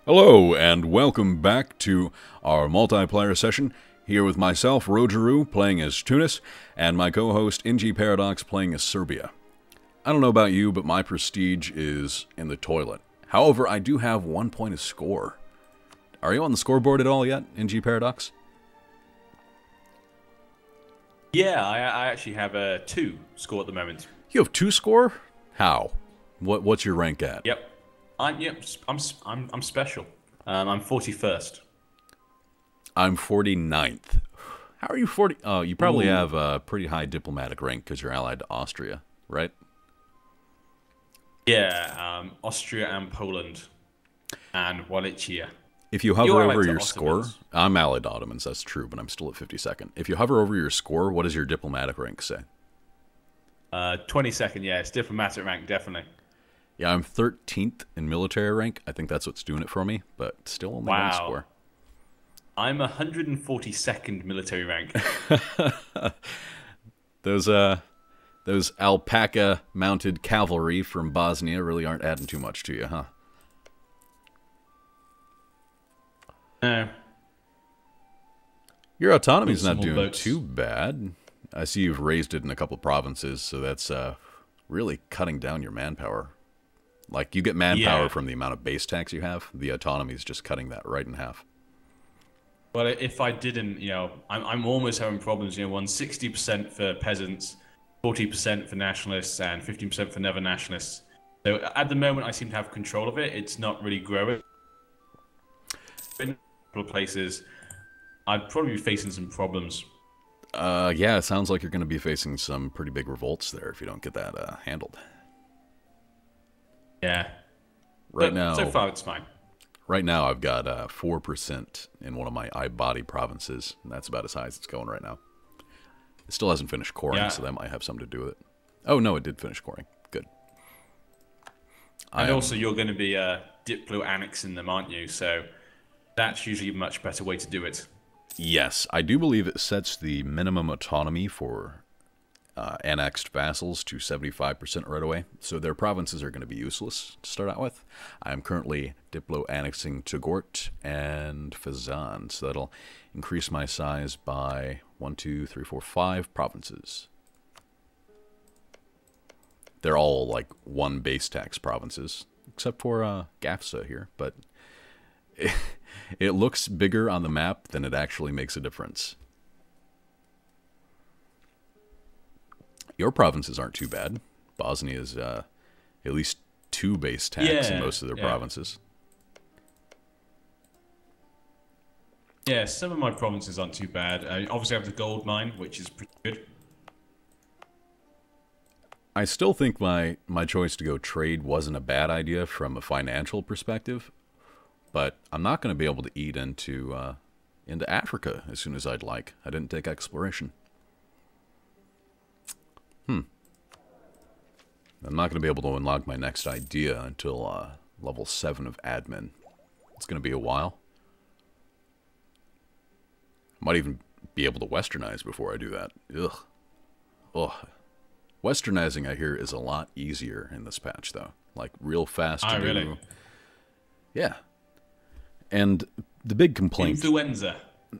Hello, and welcome back to our multiplayer session, here with myself, Rogeru, playing as Tunis, and my co-host, NGParadox, playing as Serbia. I don't know about you, but my prestige is in the toilet. However, I do have 1 point of score. Are you on the scoreboard at all yet, NGParadox? Yeah, I actually have a 2 score at the moment. You have 2 score? How? What's your rank at? Yep. I'm special. I'm 41st. I'm 49th. How are you 40? Oh, you probably Ooh. have a pretty high diplomatic rank because you're allied to Austria, right? Yeah, Austria and Poland and Wallachia. If you hover You're allied over to your score, Ottomans. I'm allied to Ottomans, that's true, but I'm still at 52nd. If you hover over your score, what does your diplomatic rank say? 22nd, yeah, it's diplomatic rank, definitely. Yeah, I'm 13th in military rank. I think that's what's doing it for me, but still only one Wow. score. I'm 142nd military rank. Those alpaca-mounted cavalry from Bosnia really aren't adding too much to you, huh? No. Your autonomy's Some not more doing boats. too bad. I see you've raised it in a couple provinces, so that's really cutting down your manpower. Like, you get manpower Yeah. from the amount of base tax you have. The autonomy's just cutting that right in half. Well, if I didn't, I'm almost having problems. On 60% for peasants, 40% for nationalists, and 15% for never nationalists. So at the moment, I seem to have control of it. It's not really growing. In a couple of places, I'd probably be facing some problems. Yeah, it sounds like you're going to be facing some pretty big revolts there if you don't get that handled. Yeah. Right But now, so far it's fine. Right now, I've got 4% in one of my I-body provinces, and that's about as high as it's going right now. It still hasn't finished coring, Yeah. so that might have something to do with it. Oh, no, it did finish coring. Good. And also, you're going to be diplo annexing them, aren't you? So that's usually a much better way to do it. Yes, I do believe it sets the minimum autonomy for annexed vassals to 75% right away, so their provinces are going to be useless to start out with. I am currently diplo-annexing Togort and Fazan, so that'll increase my size by 1, 2, 3, 4, 5 provinces. They're all like one base tax provinces, except for Gafsa here, but it looks bigger on the map than it actually makes a difference. Your provinces aren't too bad. Bosnia is at least 2 base tax in most of their provinces. Yeah, some of my provinces aren't too bad. Obviously, I have the gold mine, which is pretty good. I still think my choice to go trade wasn't a bad idea from a financial perspective, but I'm not going to be able to eat into Africa as soon as I'd like. I didn't take exploration. I'm not going to be able to unlock my next idea until level 7 of admin. It's going to be a while. I might even be able to westernize before I do that. Ugh. Ugh. Westernizing, I hear, is a lot easier in this patch, though. Like, real fast to do. Really? Yeah. And the big complaint... Influenza.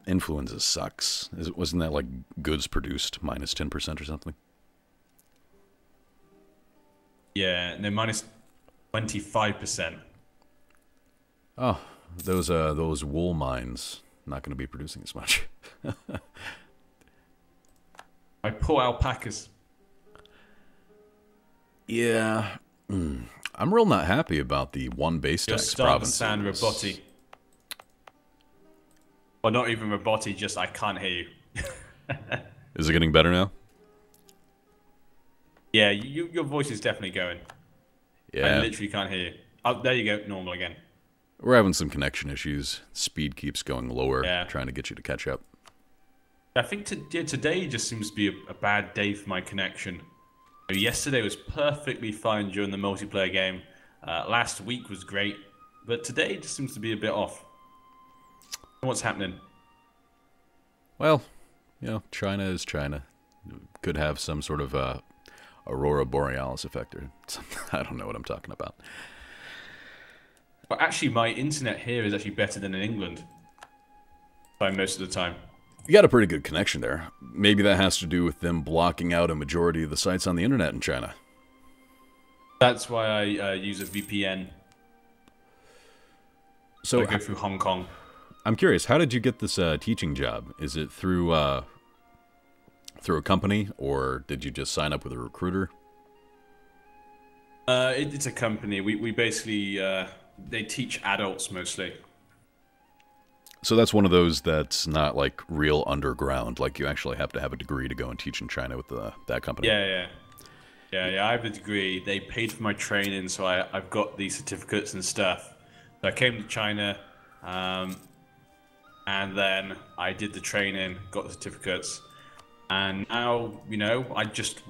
Influenza sucks. Wasn't that, like, goods produced minus 10% or something? Yeah, no, minus 25%. Oh, those wool mines not going to be producing as much. My poor alpacas. Yeah, I'm real not happy about the 1 base You're tax starting to provinces. sound roboty. Well, not even roboty, just I can't hear you. Is it getting better now? Yeah, your voice is definitely going. Yeah, I literally can't hear you. Oh, there you go, normal again. we're having some connection issues. Speed keeps going lower, Yeah. trying to get you to catch up. I think today just seems to be a bad day for my connection. Yesterday was perfectly fine during the multiplayer game. Last week was great, but today just seems to be a bit off. What's happening? Well, China is China. Could have some sort of Aurora Borealis effect or something. I don't know what I'm talking about. Well, actually, my internet here is actually better than in England by most of the time. You got a pretty good connection there. Maybe that has to do with them blocking out a majority of the sites on the internet in China. That's why I use a VPN. So I go through Hong Kong. I'm curious, how did you get this teaching job? Is it through a company, or did you just sign up with a recruiter? It's a company. We basically they teach adults mostly. So that's one of those that's not like real underground. Like you actually have to have a degree to go and teach in China with that company. Yeah. I have a degree. They paid for my training, so I've got these certificates and stuff. So I came to China, and then I did the training, got the certificates, and now I just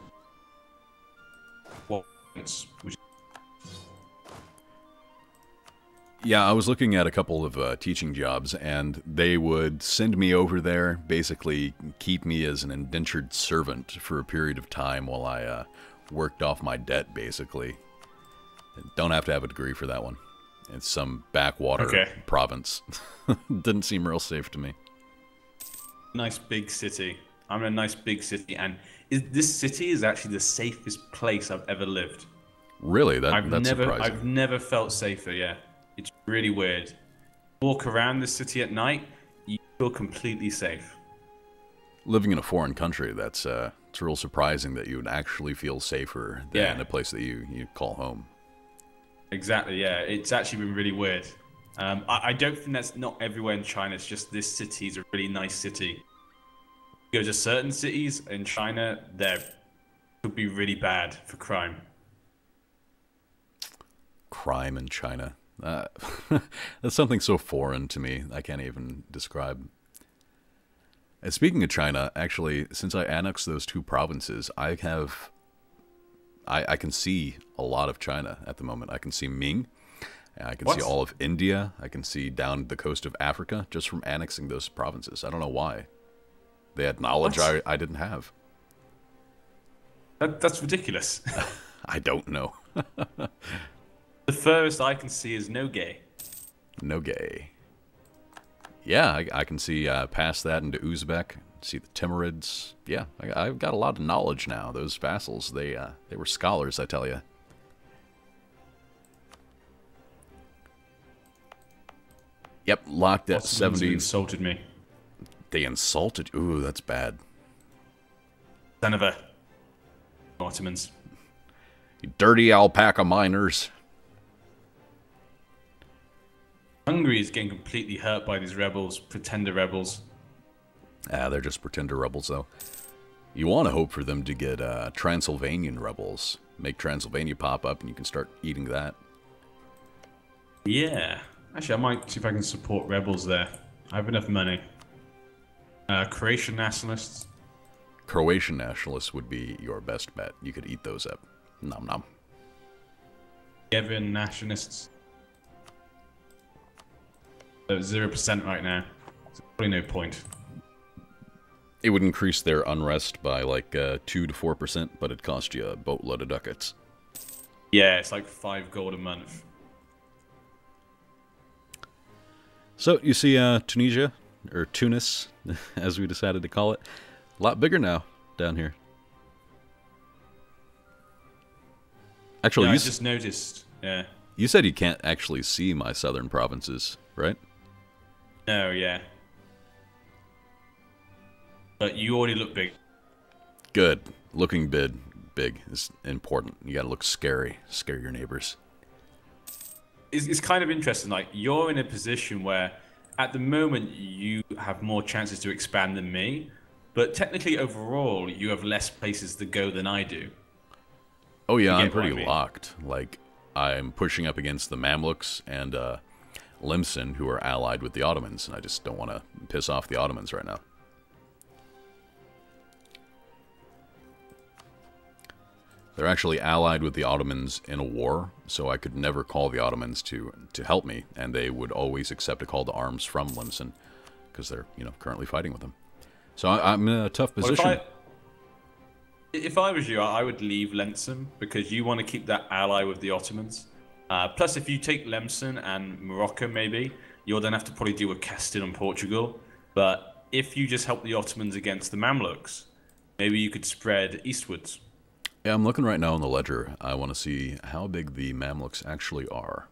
Yeah, I was looking at a couple of teaching jobs, and they would send me over there, basically keep me as an indentured servant for a period of time while I worked off my debt, basically. Don't have to have a degree for that one. It's some backwater province. Didn't seem real safe to me. Nice big city. I'm in a nice big city, and this city is actually the safest place I've ever lived. Really? That's surprising. I've never felt safer, yeah. It's really weird. Walk around the city at night, you feel completely safe. Living in a foreign country, it's real surprising that you would actually feel safer than a place that you call home. Exactly, yeah. It's actually been really weird. I don't think that's not everywhere in China. It's just this city is a really nice city. You go to certain cities in China, they could be really bad for crime. Crime in China. That's something so foreign to me, I can't even describe. And speaking of China, actually, since I annexed those two provinces, I can see a lot of China at the moment. I can see Ming, I can see all of India, I can see down the coast of Africa, just from annexing those provinces. I don't know why. They had knowledge I didn't have. That's ridiculous. I don't know. The furthest I can see is Nogay. Nogay. Yeah, I can see past that into Uzbek. See the Timurids. Yeah, I've got a lot of knowledge now. Those vassals, they were scholars, I tell you. Yep, locked at 70. Insulted me. They insulted. Ooh, that's bad. Son of a Ottomans. You dirty alpaca miners. Hungary is getting completely hurt by these rebels, pretender rebels. They're just pretender rebels, though. You want to hope for them to get Transylvanian rebels. Make Transylvania pop up, and you can start eating that. Yeah. Actually, I might see if I can support rebels there. I have enough money. Croatian nationalists. Croatian nationalists would be your best bet. You could eat those up. Nom nom. Gevian nationalists. 0% right now. So probably no point. It would increase their unrest by like 2 to 4%, but it'd cost you a boatload of ducats. Yeah, it's like 5 gold a month. So you see Tunisia, or Tunis, as we decided to call it, a lot bigger now down here. Actually, yeah, I just noticed. Yeah. You said you can't actually see my southern provinces, right? No, yeah. But you already look big. Good. Looking big is important. You gotta look scary. Scare your neighbors. It's kind of interesting. Like, you're in a position where, at the moment, you have more chances to expand than me. But technically, overall, you have less places to go than I do. Oh yeah, I'm pretty locked. Like, I'm pushing up against the Mamluks and Limson, who are allied with the Ottomans, and I just don't want to piss off the Ottomans right now. They're actually allied with the Ottomans in a war, so I could never call the Ottomans to help me, and they would always accept a call to arms from Limson, because they're, currently fighting with them. So I'm in a tough position. Well, if I was you, I would leave Lemson, because you want to keep that ally with the Ottomans. Plus, if you take Lemson and Morocco, maybe you'll then have to probably deal with Castile and Portugal. But if you just help the Ottomans against the Mamluks, maybe you could spread eastwards. Yeah, I'm looking right now on the ledger. I want to see how big the Mamluks actually are.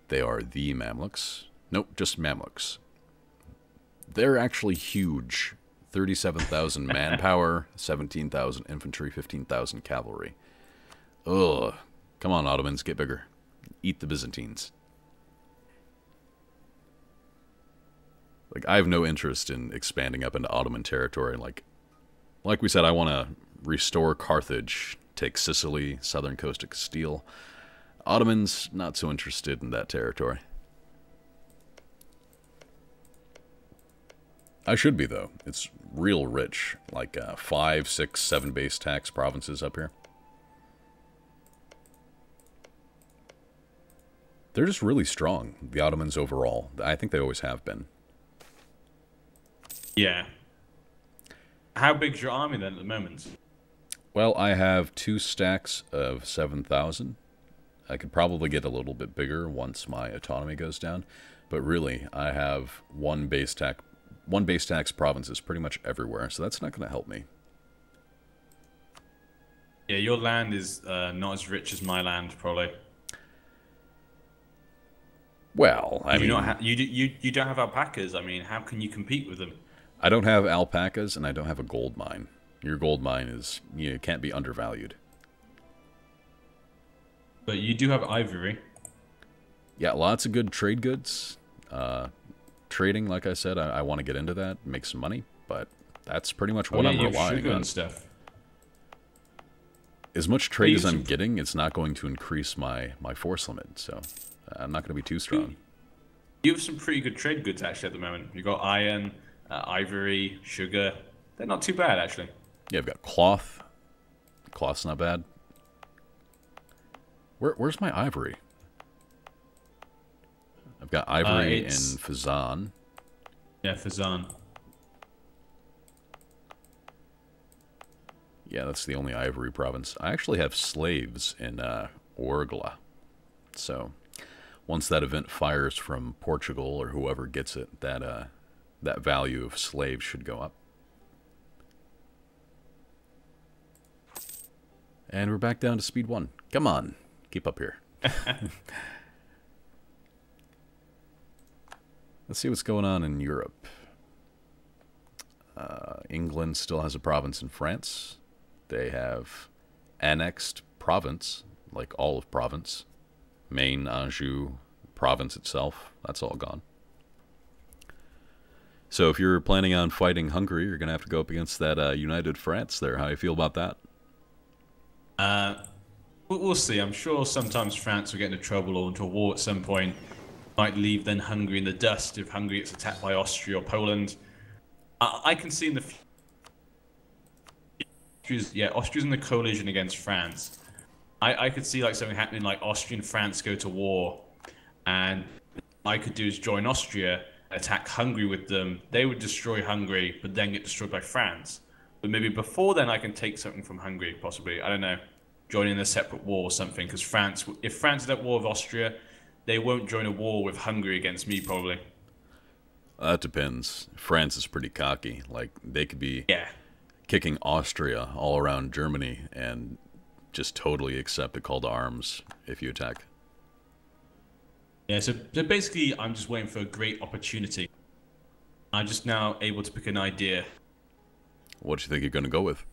They are the Mamluks. Nope, just Mamluks. They're actually huge. 37,000 manpower, 17,000 infantry, 15,000 cavalry. Ugh. Come on, Ottomans, get bigger. Eat the Byzantines. Like, I have no interest in expanding up into Ottoman territory. Like we said, I want to restore Carthage, take Sicily, southern coast of Castile. Ottomans, not so interested in that territory. I should be, though. It's real rich. Like 5, 6, 7 base tax provinces up here. They're just really strong, the Ottomans overall. I think they always have been. Yeah. How big's your army then at the moment? Well, I have 2 stacks of 7,000. I could probably get a little bit bigger once my autonomy goes down. But really, I have one base tax provinces pretty much everywhere, so that's not going to help me. Yeah, your land is not as rich as my land, probably. Well, I mean, you don't have alpacas. I mean, how can you compete with them? I don't have alpacas, and I don't have a gold mine. Your gold mine is, can't be undervalued. But you do have ivory. Yeah, lots of good trade goods. Trading, like I said, I want to get into that, make some money, but that's pretty much what I'm relying on. And stuff. As much trade as I'm getting, it's not going to increase my force limit, so I'm not going to be too strong. You have some pretty good trade goods, actually, at the moment. You've got iron, ivory, sugar. They're not too bad, actually. Yeah, I've got cloth. Cloth's not bad. Where's my ivory? I've got ivory in Fezzan. Yeah, Fezzan. Yeah, that's the only ivory province. I actually have slaves in Orgla. So once that event fires from Portugal or whoever gets it, that value of slaves should go up. And we're back down to speed 1. Come on, keep up here. Let's see what's going on in Europe. England still has a province in France. They have annexed Provence, like all of Provence. Maine, Anjou, province itself, that's all gone. So if you're planning on fighting Hungary, you're going to have to go up against that united France there. How do you feel about that? We'll see. I'm sure sometimes France will get into trouble or into a war at some point. Might leave then Hungary in the dust if Hungary gets attacked by Austria or Poland. I can see in the future, Austria's in the coalition against France. I could see like something happening like Austria and France go to war, and I could do is join Austria, attack Hungary with them. They would destroy Hungary, but then get destroyed by France. But maybe before then I can take something from Hungary, possibly. I don't know. Join in a separate war or something, because if France is at war with Austria, they won't join a war with Hungary against me, probably. That depends. France is pretty cocky. Like, they could be kicking Austria all around Germany and just totally accept a call to arms if you attack. Yeah, so basically I'm just waiting for a great opportunity. I'm just now able to pick an idea. What do you think you're going to go with?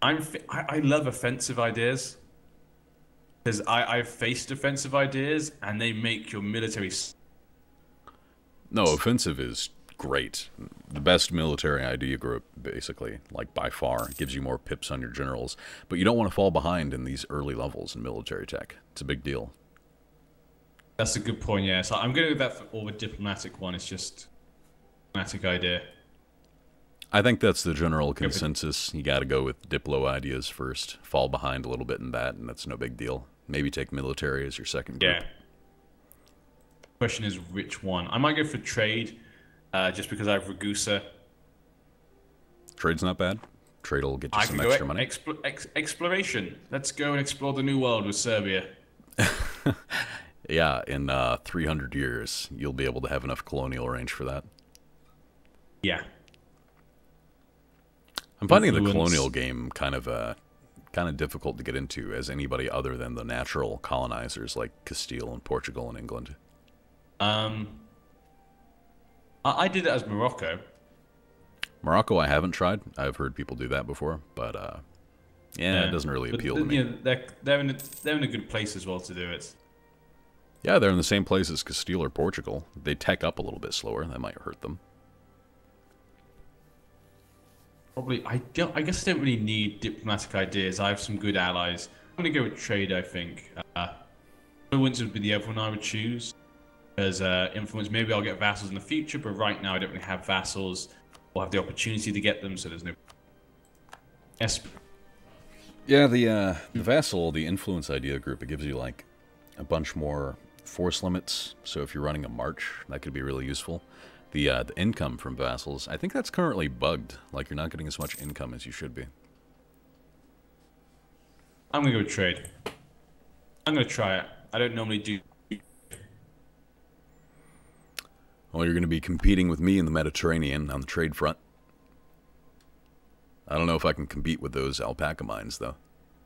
I love offensive ideas. Because I've faced offensive ideas, and they make your military... No, offensive is great. The best military idea group, basically, like by far. It gives you more pips on your generals. But you don't want to fall behind in these early levels in military tech. It's a big deal. That's a good point, yeah. So I'm going to go with that for all the diplomatic one. It's just a diplomatic idea. I think that's the general consensus. You got to go with diplo ideas first. Fall behind a little bit in that, and that's no big deal. Maybe take military as your second group. Yeah. Question is which one? I might go for trade, just because I have Ragusa. Trade's not bad. Trade will get you I some can go extra money. exploration. Let's go and explore the new world with Serbia. Yeah, in 300 years, you'll be able to have enough colonial range for that. Yeah. I'm finding the Influence. colonial game kind of difficult to get into as anybody other than the natural colonizers like Castile and Portugal and England. I did it as Morocco. Morocco, I haven't tried. I've heard people do that before, but yeah, it doesn't really appeal to me. You know, they're in a good place as well to do it. Yeah, they're in the same place as Castile or Portugal. They tech up a little bit slower. That might hurt them. Probably, I guess I don't really need diplomatic ideas. I have some good allies. I'm gonna go with trade. I think influence would be the other one I would choose. As influence, maybe I'll get vassals in the future, but right now I don't really have vassals or have the opportunity to get them, so there's no. Yes. Yeah, the vassal, the influence idea group, it gives you like a bunch more force limits. So if you're running a march, that could be really useful. The income from vassals, I think that's currently bugged. Like you're not getting as much income as you should be. I'm gonna go with trade. I'm gonna try it. I don't normally do. Well, you're going to be competing with me in the Mediterranean on the trade front. I don't know if I can compete with those alpaca mines, though.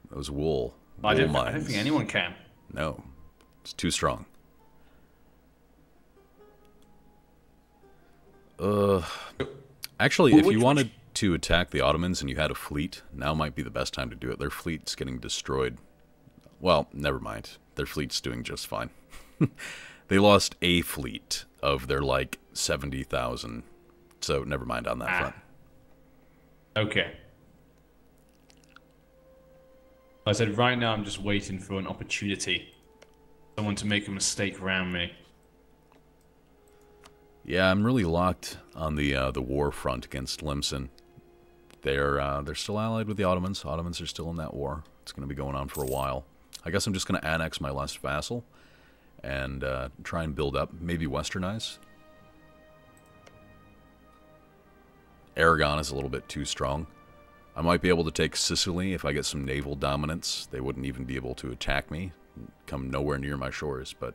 Those wool mines. I don't think anyone can. No, it's too strong. Actually, if you wanted to attack the Ottomans and you had a fleet, now might be the best time to do it. Their fleet's getting destroyed. Well, never mind. Their fleet's doing just fine. They lost a fleet of their, like, 70,000. So, never mind on that front. Okay. I said, right now I'm just waiting for an opportunity. Someone to make a mistake around me. Yeah, I'm really locked on the war front against Limson. They're still allied with the Ottomans. Ottomans are still in that war. It's going to be going on for a while. I guess I'm just going to annex my last vassal and try and build up, maybe westernize. Aragon is a little bit too strong. I might be able to take Sicily if I get some naval dominance. They wouldn't even be able to attack me, come nowhere near my shores, but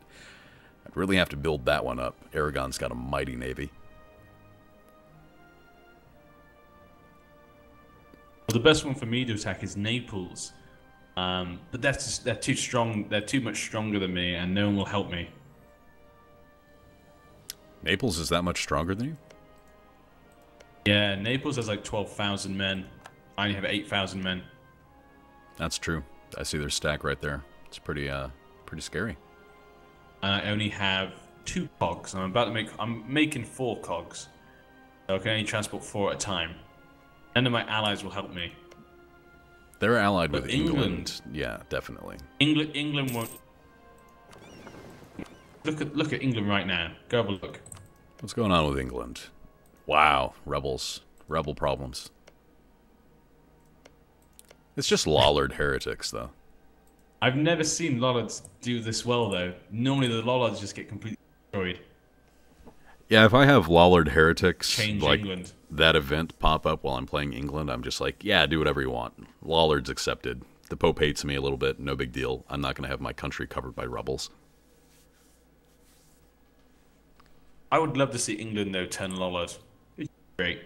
I'd really have to build that one up. Aragon's got a mighty navy. Well, the best one for me to attack is Naples. But they're too strong. They're too much stronger than me, and no one will help me. Naples is that much stronger than you? Yeah, Naples has like 12,000 men. I only have 8,000 men. That's true. I see their stack right there. It's pretty scary. I only have 2 cogs. I'm making 4 cogs. So I can only transport 4 at a time. None of my allies will help me. They're allied But with England. Yeah, definitely. England won't. Look at England right now. Go have a look. What's going on with England? Wow, rebels. Rebel problems. It's just Lollard heretics, though. I've never seen Lollards do this well, though. Normally the Lollards just get completely destroyed. Yeah, if I have Lollard heretics, Change like England. that event pop up while I'm playing England, I'm just like, yeah, do whatever you want. Lollard's accepted. The Pope hates me a little bit, no big deal. I'm not going to have my country covered by rebels. I would love to see England, though, turn Lollard. It's great.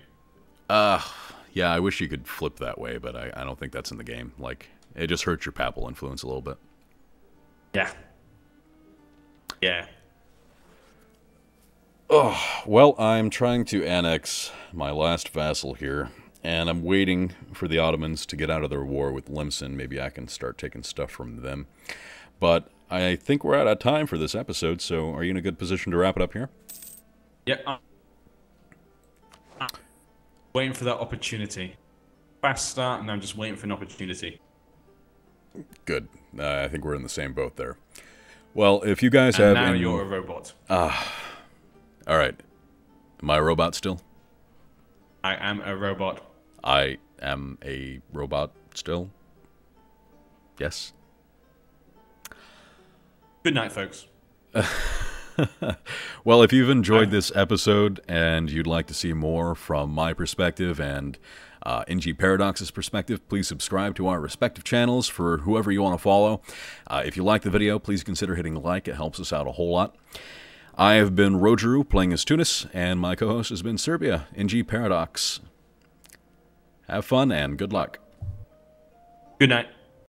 Yeah, I wish you could flip that way, but I don't think that's in the game. Like, it just hurts your papal influence a little bit. Yeah. Yeah. Oh, well, I'm trying to annex my last vassal here, and I'm waiting for the Ottomans to get out of their war with Limson. Maybe I can start taking stuff from them. But I think we're out of time for this episode, so are you in a good position to wrap it up here? Yeah. I'm waiting for that opportunity. Fast start, and I'm just waiting for an opportunity. Good. I think we're in the same boat there. Well, if you guys And have now any... you're a robot. All right. Am I a robot still? I am a robot. I am a robot still? Yes? Good night, folks. Well, if you've enjoyed this episode and you'd like to see more from my perspective and NGParadox's perspective, please subscribe to our respective channels for whoever you want to follow. If you like the video, please consider hitting like. It helps us out a whole lot. I have been Rogeru playing as Tunis, and my co-host has been Serbia, NGParadox. Have fun and good luck. Good night.